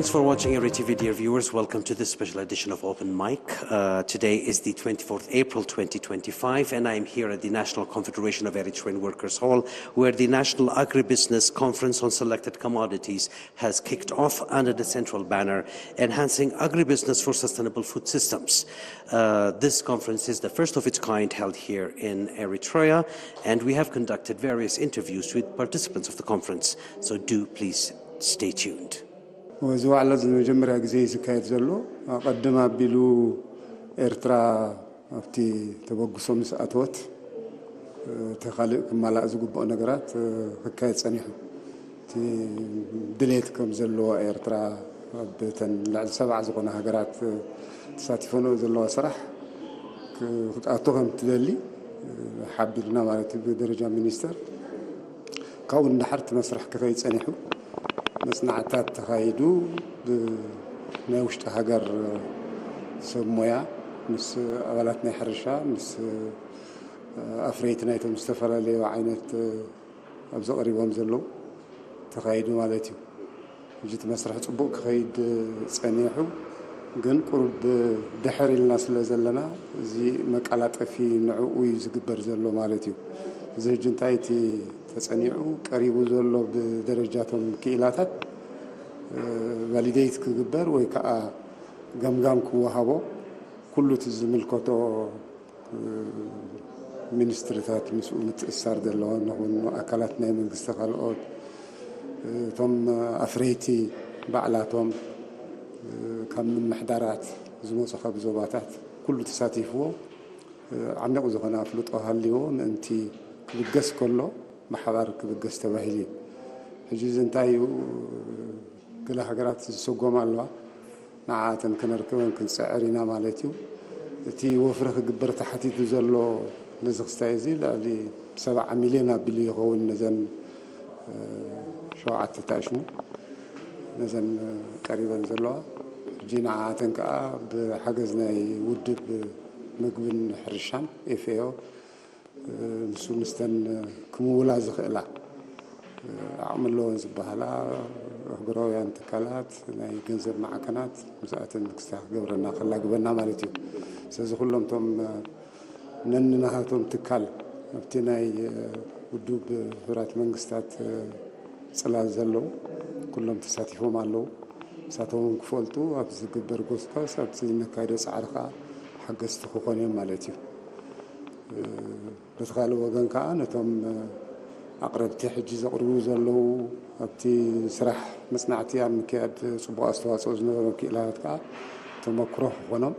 Thanks for watching ERi-TV, dear viewers. Welcome to this special edition of Open Mic. Today is the 24th April 2025, and I am here at the National Confederation of Eritrean Workers Hall, where the National Agribusiness Conference on Selected Commodities has kicked off under the central banner, Enhancing Agribusiness for Sustainable Food Systems. This conference is the first of its kind held here in Eritrea, and we have conducted various interviews with participants of the conference, so do please stay tuned. وزوال المجمرة جزيز كايت زلو قدم بلو إرترا أبتي تبغى مسأتوت تخلق مالا أزوج نجارات كايت سنيه تي دليتكم زلو إرترا بتن لعل 7 زقنا هجرات تساتفونو زلو صراح أتوهم تدلي حابلنا مالتي بدرجة مينستر كون نحرت مسرح كايت سنيه مصنعات تخايدو بنوشت هاجر سمويا مس أولاتنا حرشة مس أفريتنا يتم استفر لي وعينت أبزق قريبهم زلو تخايدو مالتيو جيت مسرح صبوك خايد صنيحو جن قرب دحري الناس لزلنا زي مقالات في نعوي زغبر زلو مالتيو زي جنتايتي تصنيعو قريبو زلو بدرجاتهم كيلاتات فاليديت كغبر ወይ ከዓ ገምጋም ክወሃቦ ኩሉ ትዝምልከቶ ሚኒስትሪታት ምስኡ ምትእሳር ዘለዎ ነኹን ኣካላት ናይ መንግስቲ ካልኦት ቶም ኣፍሬቲ ባዕላቶም ከም ምሕዳራት ዝመፁ ካብ ዞባታት ኩሉ ተሳቲፍዎ ዓሚቕ ዝኾነ ኣፍልጦ ሃልይዎ ምእንቲ ክብገስ ከሎ ማሕበር ክብገስ ተባሂሉ ሕጂ እንታይ كل حاجات السجوم الله نعاتن كنركبن كنسعرنا مالتيو تي وفرخ جبرت حتى تزلو نزق استايزي لالي 7 مليون بلي هو نزن شوعة تاشمو نزن قريبا زلوا جينا عاتن كا بحجزنا يودب مقبن حرشان إفيو نسو نستن كمولا زخلا عملوا زبالة أخبرويا انتقالات ناي جنزب معكنات مساءة نكستاخ قبرنا خلا قبرنا مالتيو سازو كلهم توم ننها توم تكال ابتناي ودوب فرات منقستات صلاة زلو كلهم تساتيفو مالو ساتهم كفولتو أبز قبر قوسكاس أبز نكايدس عرقا حق استخوخوني مالتيو بتخالو وغن كأنا توم أقرب تحجي زقرو زلو أبتي سرح مصنعتي عم كاد صبوا أستواس أزنو وكيلات كا تمكروه ونم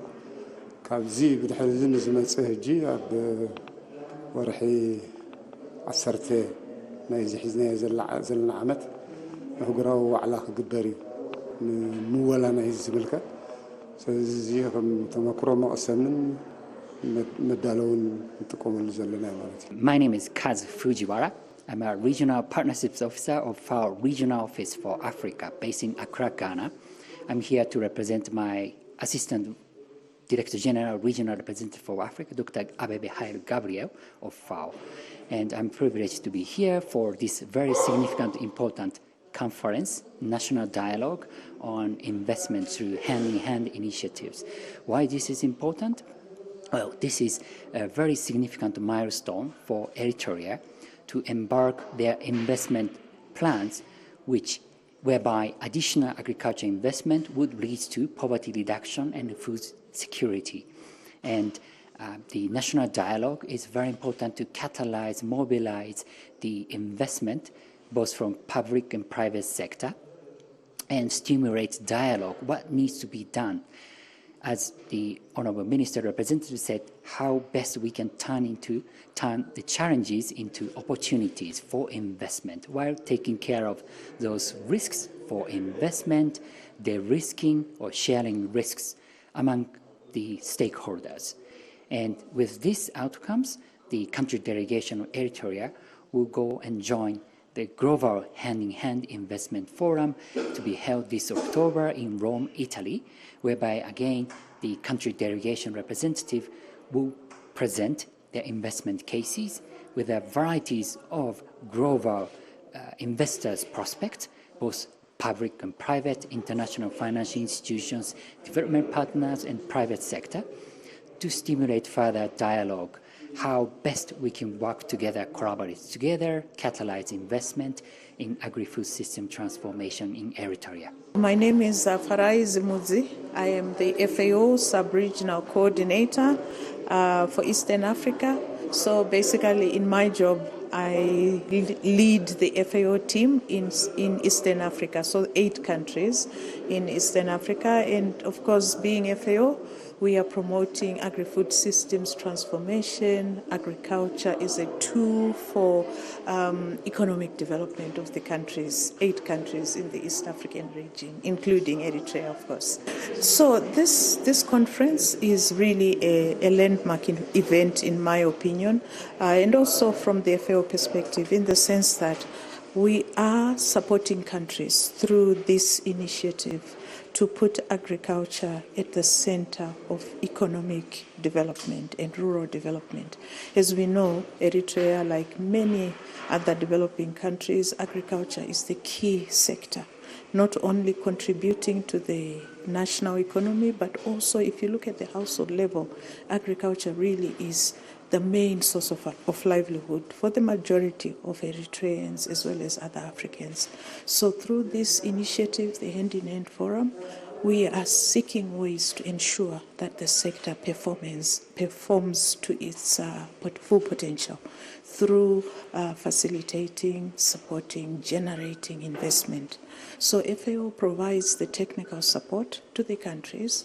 كابزي بدحزين زمان سهجي أب ورحي عسرته نايز حزنا زلنا عمت هجروا على خجبري مولا نايز زبلكا زي تمكروه مقسمن مدالون تقوم الزلنا مالتي. My name is Kaz Fujiwara. I'm a Regional Partnerships Officer of FAO Regional Office for Africa, based in Accra, Ghana. I'm here to represent my Assistant Director General, Regional Representative for Africa, Dr. Abebe Haile Gabriel of FAO. And I'm privileged to be here for this very significant, important conference, National Dialogue on Investment through Hand-in-Hand Initiatives. Why this is important? Well, this is a very significant milestone for Eritrea to embark their investment plans, whereby additional agriculture investment would lead to poverty reduction and food security. And the national dialogue is very important to catalyze, mobilize the investment, both from public and private sector, and stimulate dialogue, what needs to be done. As the Honorable Minister Representative said, how best we can turn the challenges into opportunities for investment while taking care of those risks for investment, de-risking or sharing risks among the stakeholders. And with these outcomes, the country delegation of Eritrea will go and join the Global Hand-in-Hand Investment Forum to be held this October in Rome, Italy, whereby again the country delegation representative will present their investment cases with a varieties of global investors' prospects, both public and private, international financial institutions, development partners, and private sector to stimulate further dialogue, how best we can work together, collaborate together, catalyze investment in agri-food system transformation in Eritrea. My name is Farai Zimuzi. I am the FAO Sub-Regional Coordinator for Eastern Africa. So basically in my job, I lead the FAO team in Eastern Africa, so 8 countries in Eastern Africa. And of course, being FAO, we are promoting agri-food systems transformation. Agriculture is a tool for economic development of the countries, 8 countries in the East African region, including Eritrea, of course. So this conference is really a landmark event, in my opinion, and also from the FAO perspective, in the sense that we are supporting countries through this initiative to put agriculture at the center of economic development and rural development. As we know, Eritrea, like many other developing countries, agriculture is the key sector, not only contributing to the national economy, but also if you look at the household level, agriculture really is the main source of livelihood for the majority of Eritreans as well as other Africans. So through this initiative, the Hand in Hand Forum, we are seeking ways to ensure that the sector performs to its full potential through facilitating, supporting, generating investment. So FAO provides the technical support to the countries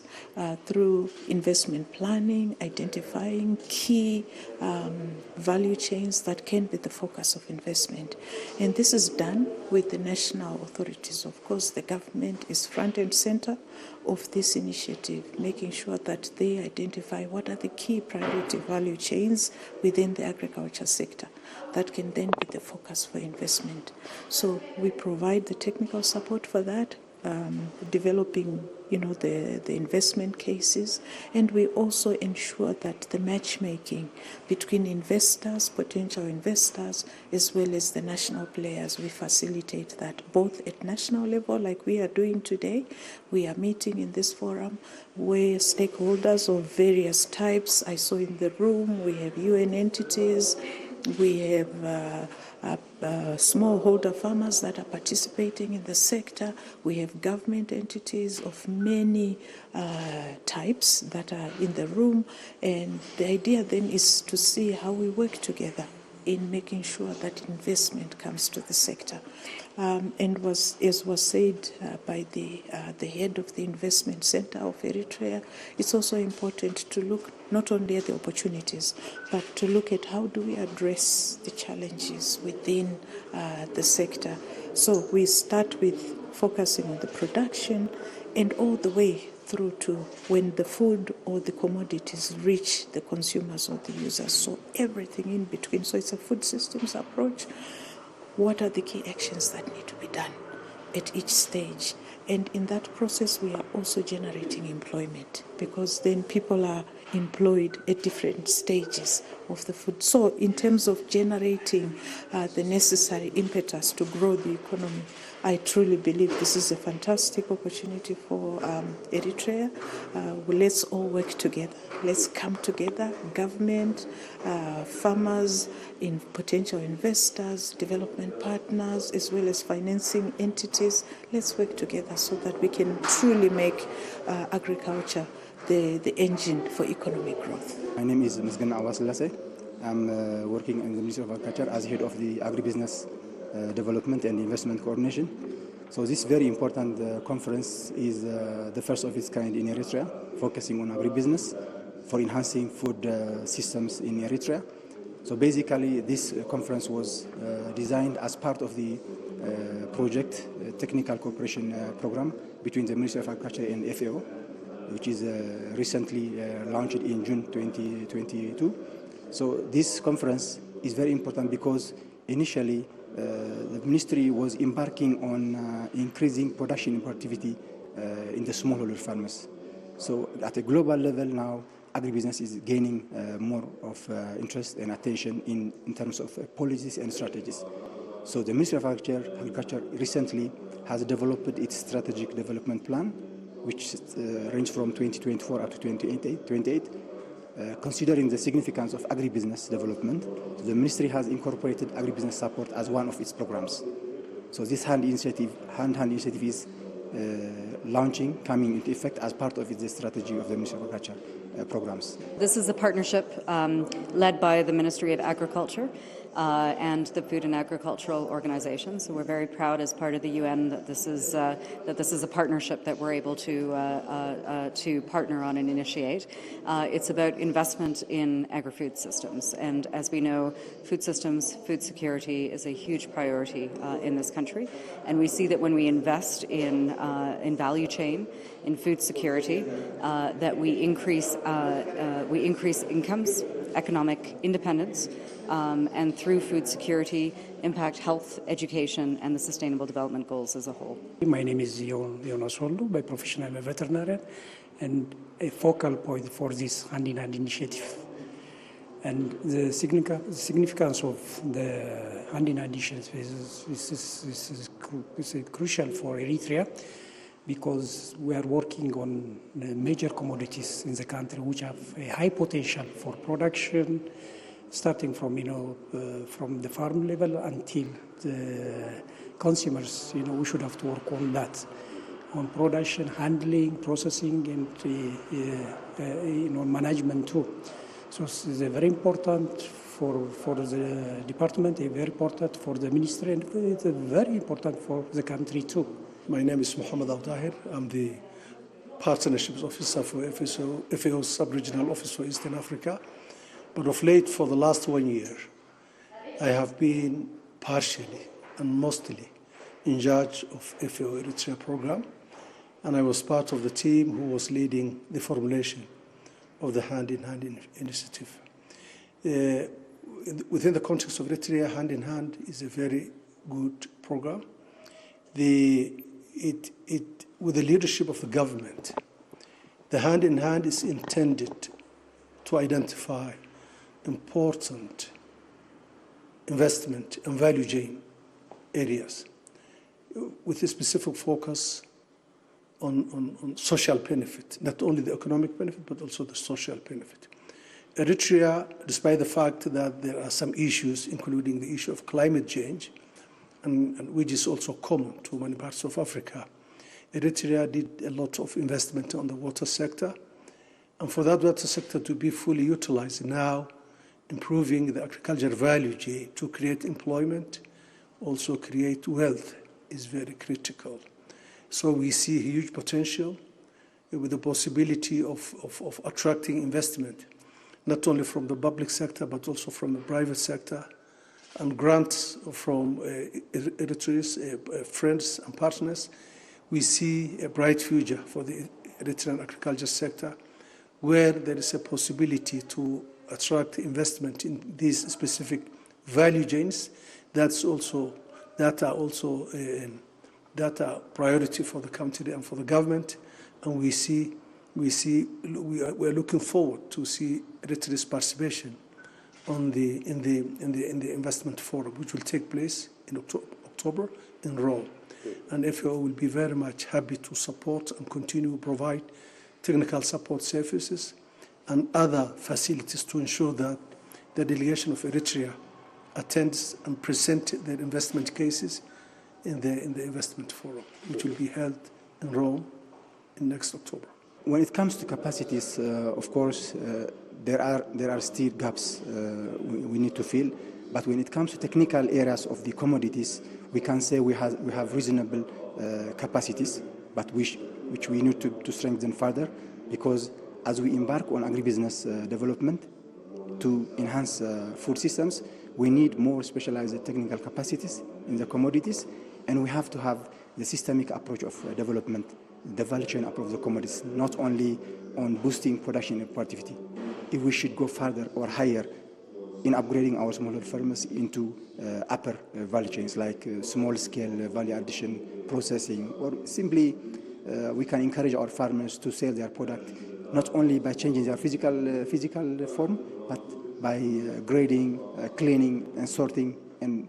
through investment planning, identifying key value chains that can be the focus of investment. And this is done with the national authorities. Of course, the government is front and center of this initiative, making sure that they identify what are the key priority value chains within the agriculture sector that can then be the focus for investment. So we provide the technical support for that, developing the investment cases, and we also ensure that the matchmaking between investors, potential investors, as well as the national players, we facilitate that both at national level, like we are doing today. We are meeting in this forum where stakeholders of various types, I saw in the room, we have UN entities, we have smallholder farmers that are participating in the sector. We have government entities of many types that are in the room. And the idea then is to see how we work together in making sure that investment comes to the sector. And as was said by the head of the investment center of Eritrea, it's also important to look not only at the opportunities, but to look at how do we address the challenges within the sector. So we start with focusing on the production and all the way through to when the food or the commodities reach the consumers or the users. So everything in between. So it's a food systems approach. What are the key actions that need to be done at each stage? And in that process, we are also generating employment, because then people are employed at different stages of the food. So in terms of generating the necessary impetus to grow the economy, I truly believe this is a fantastic opportunity for Eritrea. Let's all work together. Let's come together, government, farmers, potential investors, development partners, as well as financing entities. Let's work together so that we can truly make agriculture the engine for economic growth. My name is Msgan Awasilase. I'm working in the Ministry of Agriculture as head of the Agribusiness Development and Investment Coordination. So this very important conference is the first of its kind in Eritrea, focusing on agribusiness for enhancing food systems in Eritrea. So basically, this conference was designed as part of the project technical cooperation program between the Ministry of Agriculture and FAO, which is recently launched in June 2022. So this conference is very important because initially the ministry was embarking on increasing production and productivity in the smallholder farmers. So at a global level now, agribusiness is gaining more of interest and attention in terms of policies and strategies. So the Ministry of Agriculture recently has developed its strategic development plan, which ranges from 2024 up to 2028. Considering the significance of agribusiness development, the ministry has incorporated agribusiness support as one of its programs. So this hand hand initiative is coming into effect as part of the strategy of the Ministry of Agriculture programs. This is a partnership led by the Ministry of Agriculture and the Food and Agricultural Organization. So we're very proud as part of the UN that this is a partnership that we're able to partner on and initiate. It's about investment in agri-food systems, and as we know, food systems, food security is a huge priority in this country, and we see that when we invest in value chain, in food security, that we increase incomes, economic independence, and through food security, impact health, education, and the Sustainable Development Goals as a whole. My name is Jonas Holdo, by profession I'm a veterinarian, and a focal point for this hand-in-hand initiative. And the significance of the hand-in-hand initiative is crucial for Eritrea, because we are working on major commodities in the country which have a high potential for production, starting from from the farm level until the consumers. We should have to work on that, on production, handling, processing, and management too. So it's very important for the department, very important for the ministry, and it's very important for the country too. My name is Mohammed Al-Tahir. I'm the Partnerships Officer for FAO's Sub-Regional Office for Eastern Africa. But of late, for the last 1 year, I have been partially and mostly in charge of FAO Eritrea program, and I was part of the team who was leading the formulation of the hand-in-hand initiative. Within the context of Eritrea, hand-in-hand is a very good program. With the leadership of the government, the hand-in-hand is intended to identify important investment and value chain areas with a specific focus on social benefit, not only the economic benefit, but also the social benefit. Eritrea, despite the fact that there are some issues, including the issue of climate change, and which is also common to many parts of Africa, Eritrea did a lot of investment on the water sector. And for that water sector to be fully utilized now, improving the agriculture value chain to create employment, also create wealth, is very critical. So we see huge potential with the possibility of attracting investment, not only from the public sector, but also from the private sector, and grants from Eritrea's friends and partners. We see a bright future for the Eritrean agriculture sector, where there is a possibility to attract investment in these specific value chains. That are priority for the country and for the government, and we are looking forward to see Eritrea's participation in the investment forum, which will take place in October in Rome. And FAO will be very much happy to support and continue to provide technical support services and other facilities to ensure that the delegation of Eritrea attends and presents their investment cases in the investment forum, which will be held in Rome in next October. When it comes to capacities, of course, there are still gaps we need to fill. But when it comes to technical areas of the commodities, we can say we have reasonable capacities, but which we need to strengthen further, because as we embark on agribusiness development to enhance food systems, we need more specialized technical capacities in the commodities, and we have to have the systemic approach of development, the value chain approach of the commodities, not only on boosting production and productivity. If we should go further or higher in upgrading our smaller farmers into upper value chains, like small-scale value addition, processing, or simply we can encourage our farmers to sell their product not only by changing their physical form, but by grading, cleaning, and sorting, and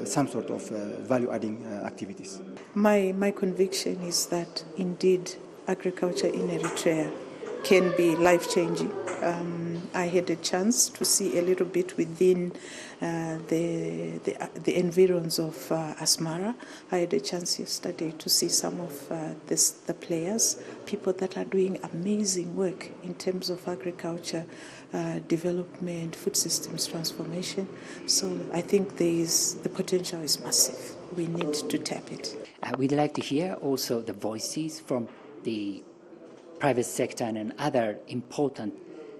some sort of value-adding activities. My conviction is that indeed agriculture in Eritrea can be life-changing. I had a chance to see a little bit within the environs of Asmara. I had a chance yesterday to see some of the players, people that are doing amazing work in terms of agriculture, development, food systems transformation. So I think the potential is massive. We need to tap it. We'd like to hear also the voices from the private sector and other important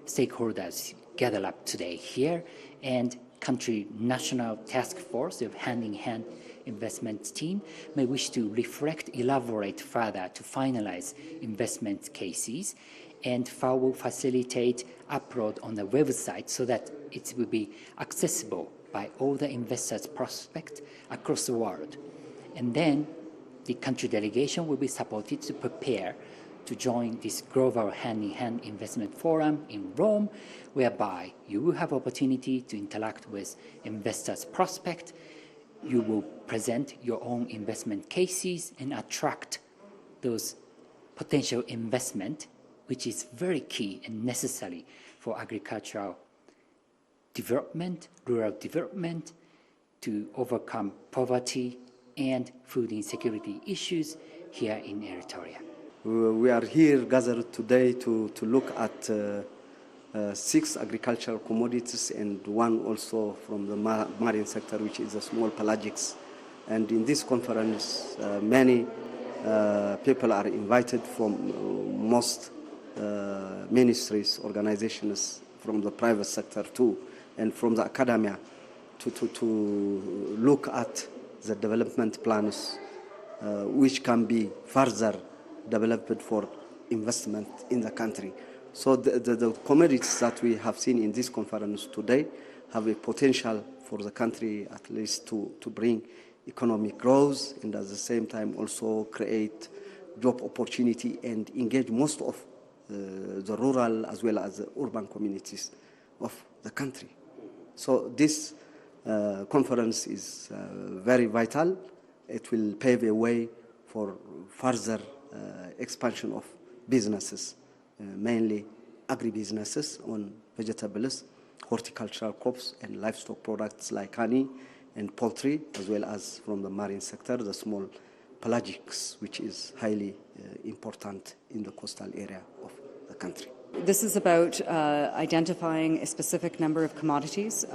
stakeholders gathered up today here, and country national task force of hand-in-hand investment team may wish to reflect, elaborate further to finalize investment cases, and FAO will facilitate upload on the website so that it will be accessible by all the investors prospect across the world. And then the country delegation will be supported to prepare to join this global hand-in-hand investment forum in Rome, whereby you will have opportunity to interact with investors prospect. You will present your own investment cases and attract those potential investment, which is very key and necessary for agricultural development, rural development, to overcome poverty and food insecurity issues here in Eritrea. We are here gathered today to look at 6 agricultural commodities and 1 also from the marine sector, which is a small pelagics. And in this conference, many people are invited from most ministries, organizations, from the private sector too, and from the academia to look at the development plans which can be further developed for investment in the country. So the commodities that we have seen in this conference today have a potential for the country at least to bring economic growth, and at the same time also create job opportunity and engage most of the rural as well as the urban communities of the country. So this conference is very vital. It will pave a way for further expansion of businesses, mainly agribusinesses on vegetables, horticultural crops, and livestock products like honey and poultry, as well as from the marine sector, the small pelagics, which is highly important in the coastal area of the country. This is about identifying a specific number of commodities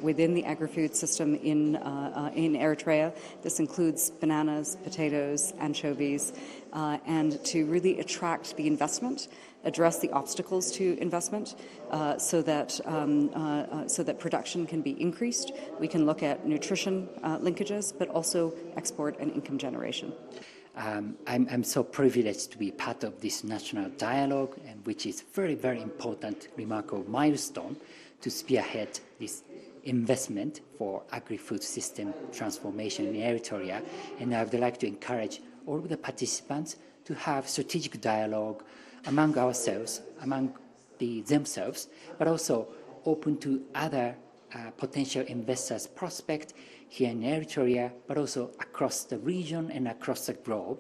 within the agri-food system in Eritrea. This includes bananas, potatoes, anchovies, and to really attract the investment, address the obstacles to investment so that production can be increased. We can look at nutrition linkages, but also export and income generation. I'm so privileged to be part of this national dialogue, and which is very, very important, remarkable milestone to spearhead this investment for agri-food system transformation in Eritrea. And I would like to encourage all of the participants to have strategic dialogue among ourselves, among themselves, but also open to other potential investors prospect here in Eritrea, but also across the region and across the globe,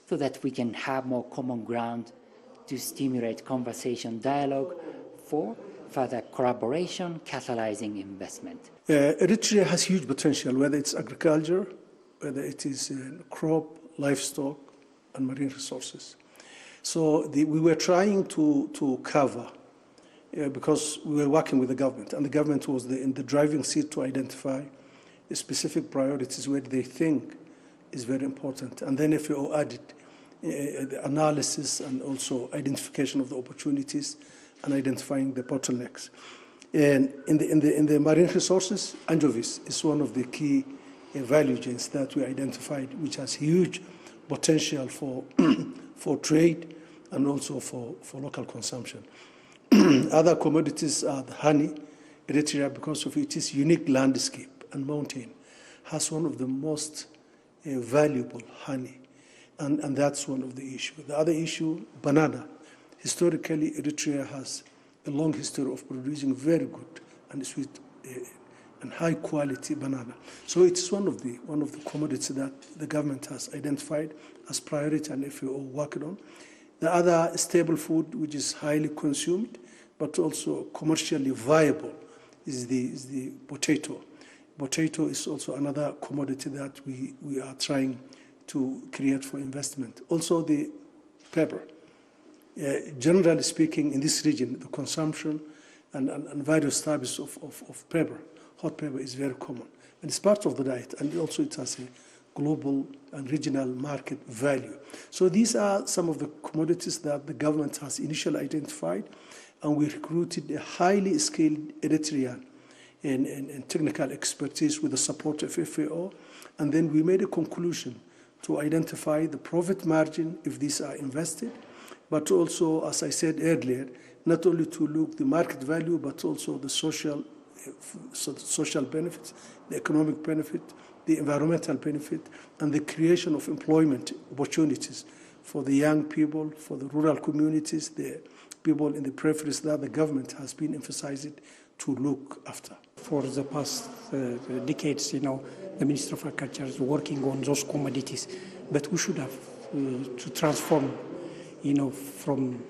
so that we can have more common ground to stimulate conversation, dialogue for further collaboration, catalyzing investment. Eritrea has huge potential, whether it's agriculture, whether it is crop, livestock, and marine resources. So we were trying to cover, because we were working with the government, and the government was in the driving seat to identify the specific priorities where they think is very important. And then if you added the analysis and also identification of the opportunities and identifying the bottlenecks. And in the marine resources, anchovies is one of the key value chains that we identified, which has huge potential for trade and also for local consumption. Other commodities are the honey. Eritrea, because of its unique landscape and mountain, has one of the most valuable honey, and that's one of the issues. The other issue, banana. Historically, Eritrea has a long history of producing very good and sweet and high quality banana. So it's one of the commodities that the government has identified as priority and FAO working on. The other staple food, which is highly consumed but also commercially viable, is the potato. Potato is also another commodity that we are trying to create for investment. Also the pepper. Generally speaking, in this region, the consumption and various types of pepper, hot pepper, is very common. And it's part of the diet, and also it has a global and regional market value. So these are some of the commodities that the government has initially identified, and we recruited a highly skilled Eritrean in technical expertise with the support of FAO, and then we made a conclusion to identify the profit margin if these are invested, but also, as I said earlier, not only to look the market value, but also the social benefits, the economic benefit, the environmental benefit, and the creation of employment opportunities for the young people, for the rural communities, the people in the peripheries that the government has been emphasizing to look after. For the past decades, the Minister of Agriculture is working on those commodities, but we should have to transform, from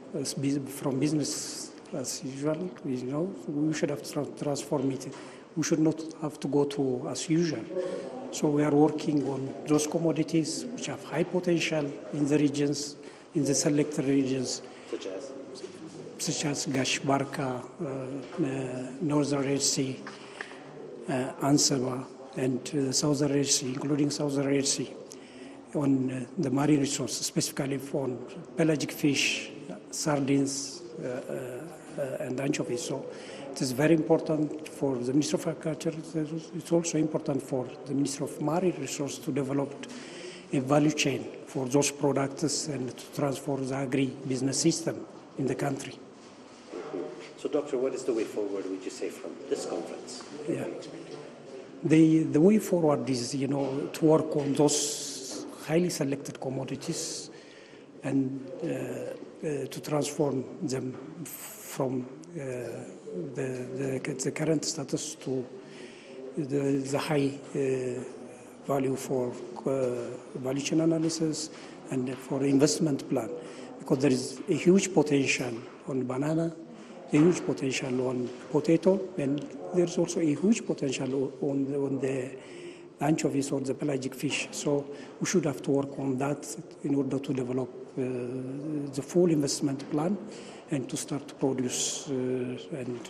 business as usual. We should have to transform it. We should not have to go to as usual. So we are working on those commodities which have high potential in the regions, in the selected regions, such as Gash Barka, Northern Red Sea, Ansaba, and Southern Red Sea, including Southern Red Sea, on the marine resources, specifically for pelagic fish, sardines, and anchovies. So it is very important for the Minister of Agriculture. It's also important for the Minister of Marine Resources to develop a value chain for those products and to transform the agri-business system in the country. So, Doctor, what is the way forward, would you say, from this conference? Yeah. The way forward is, to work on those highly selected commodities and to transform them from the current status to the high value for value chain analysis and for investment plan, because there is a huge potential on banana, a huge potential on potato, and there's also a huge potential on the anchovies or the pelagic fish. So we should have to work on that in order to develop the full investment plan and to start to produce and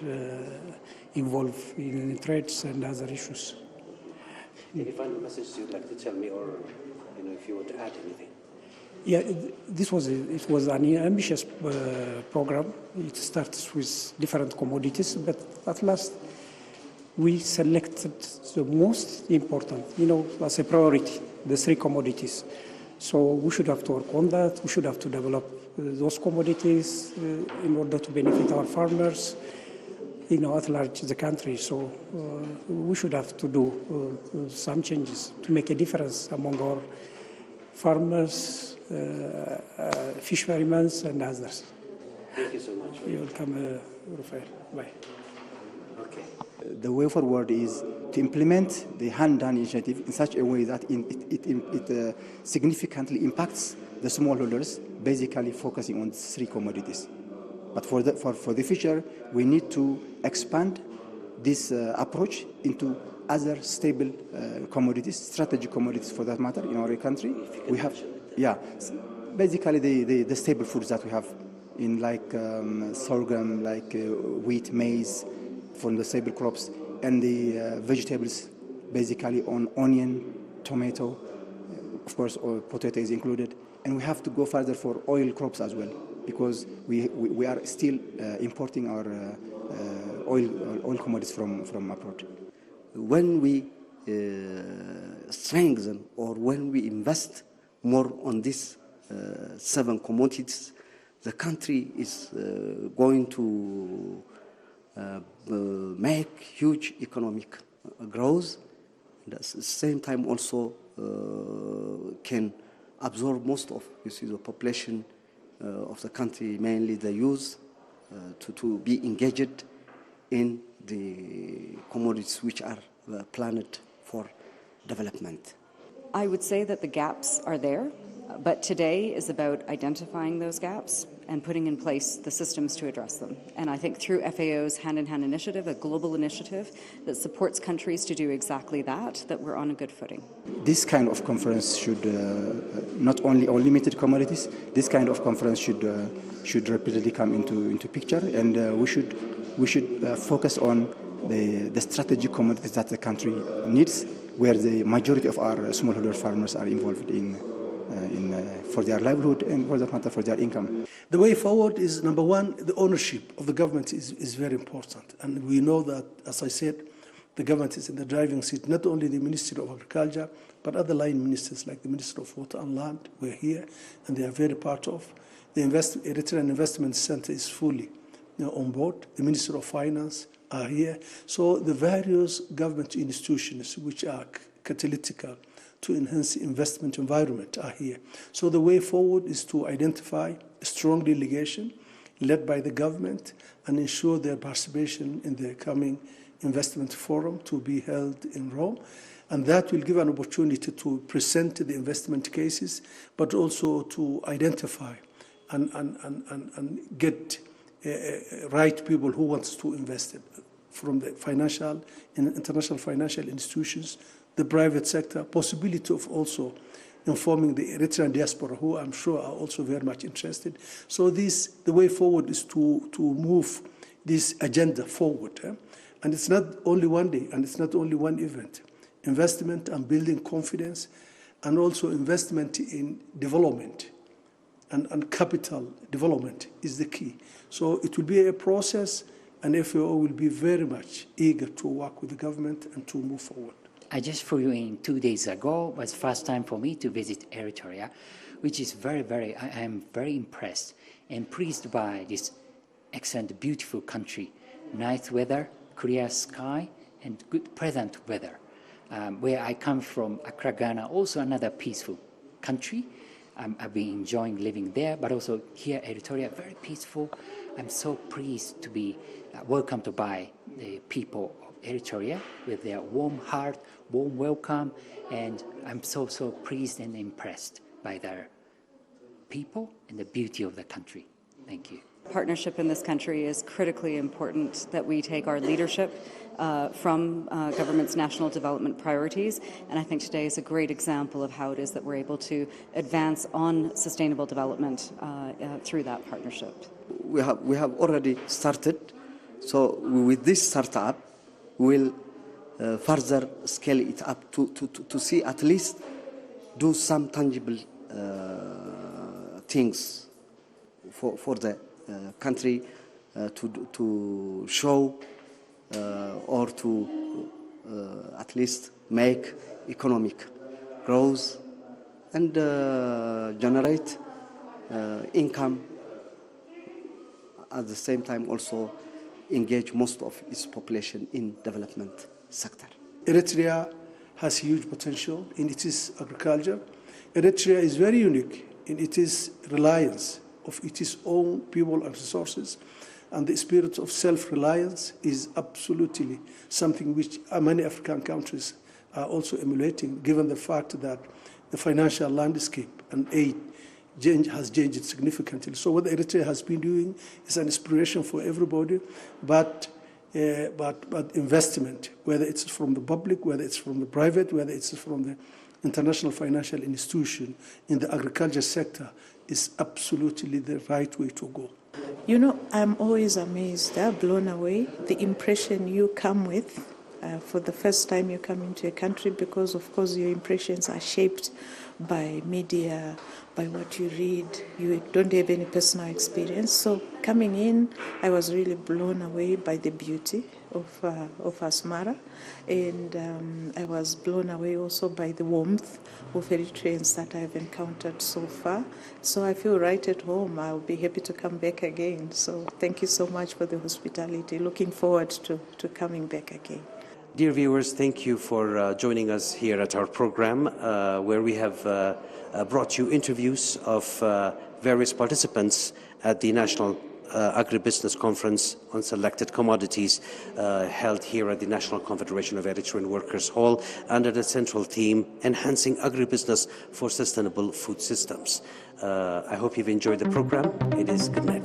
involve in trades and other issues. Any final message you'd like to tell me, or if you want to add anything? Yeah, it was an ambitious program. It starts with different commodities, but at last we selected the most important, as a priority, the 3 commodities. So we should have to work on that. We should have to develop those commodities in order to benefit our farmers, at large the country. So we should have to do some changes to make a difference among our farmers, fishermen, and others. Thank you so much. You're welcome, Rafael. Bye. Okay. The way forward is to implement the hand-done initiative in such a way that it significantly impacts the smallholders, basically focusing on 3 commodities. But for the future, we need to expand this approach into other stable commodities, strategic commodities for that matter, in our country. We have, basically the stable foods that we have in sorghum, wheat, maize, from the stable crops, and the vegetables, basically on onion, tomato, of course, or potato is included. And we have to go further for oil crops as well, because we are still importing our oil commodities from abroad. When we strengthen or when we invest more on these 7 commodities, the country is going to make huge economic growth, and at the same time also can absorb most of the population of the country, mainly the youth, to be engaged in the commodities which are planet for development. I would say that the gaps are there, but today is about identifying those gaps and putting in place the systems to address them. And I think through FAO's hand-in-hand initiative, a global initiative that supports countries to do exactly that we're on a good footing. This kind of conference should not only on limited commodities. This kind of conference should repeatedly come into picture, and we should focus on the strategic commodities that the country needs, where the majority of our smallholder farmers are involved in for their livelihood and for that matter for their income. The way forward is, number one, the ownership of the government is very important. And we know that, as I said, the government is in the driving seat, not only the Ministry of Agriculture, but other line ministers like the Minister of Water and Land were here, and they are very part of. The Eritrean Investment Center is fully on board. The Minister of Finance are here. So the various government institutions which are catalytical to enhance the investment environment are here. So the way forward is to identify a strong delegation led by the government and ensure their participation in the coming investment forum to be held in Rome. And that will give an opportunity to present the investment cases, but also to identify and get right people who wants to invest from the financial and international financial institutions, the private sector, possibility of also informing the Eritrean diaspora, who I'm sure are also very much interested. So the way forward is to move this agenda forward. And it's not only one day, and it's not only one event. Investment and building confidence, and also investment in development and capital development is the key. So it will be a process, and FAO will be very much eager to work with the government and to move forward. I just flew in 2 days ago. It was the first time for me to visit Eritrea, which is I am very impressed and pleased by this excellent, beautiful country. Nice weather, clear sky, and good, pleasant weather. Where I come from, Accra, Ghana, also another peaceful country. I've been enjoying living there, but also here, Eritrea, very peaceful. I'm so pleased to be welcomed by the people of Eritrea with their warm heart, warm welcome, and I'm so pleased and impressed by their people and the beauty of the country. Thank you. Partnership in this country is critically important, that we take our leadership from government's national development priorities, and I think today is a great example of how it is that we're able to advance on sustainable development through that partnership. We have already started, so with this startup, we'll further scale it up to see at least do some tangible things for the country to show or to at least make economic growth and generate income, at the same time also engage most of its population in development sector. Eritrea has huge potential in its agriculture. Eritrea is very unique in its reliance of its own people and resources, and the spirit of self-reliance is absolutely something which many African countries are also emulating, given the fact that the financial landscape and aid has changed significantly. So what Eritrea has been doing is an inspiration for everybody, but investment, whether it's from the public, whether it's from the private, whether it's from the international financial institution in the agriculture sector, is absolutely the right way to go. You know, I'm always amazed, blown away, the impression you come with for the first time you come into a country, because of course your impressions are shaped by media, by what you read. You don't have any personal experience. So coming in, I was really blown away by the beauty of Asmara, and I was blown away also by the warmth of Eritreans that I've encountered so far. So I feel right at home. I'll be happy to come back again. So thank you so much for the hospitality. Looking forward to coming back again. Dear viewers, thank you for joining us here at our program, where we have brought you interviews of various participants at the National Agribusiness Conference on Selected Commodities held here at the National Confederation of Eritrean Workers Hall under the central theme, Enhancing Agribusiness for Sustainable Food Systems. I hope you've enjoyed the program. It is good night.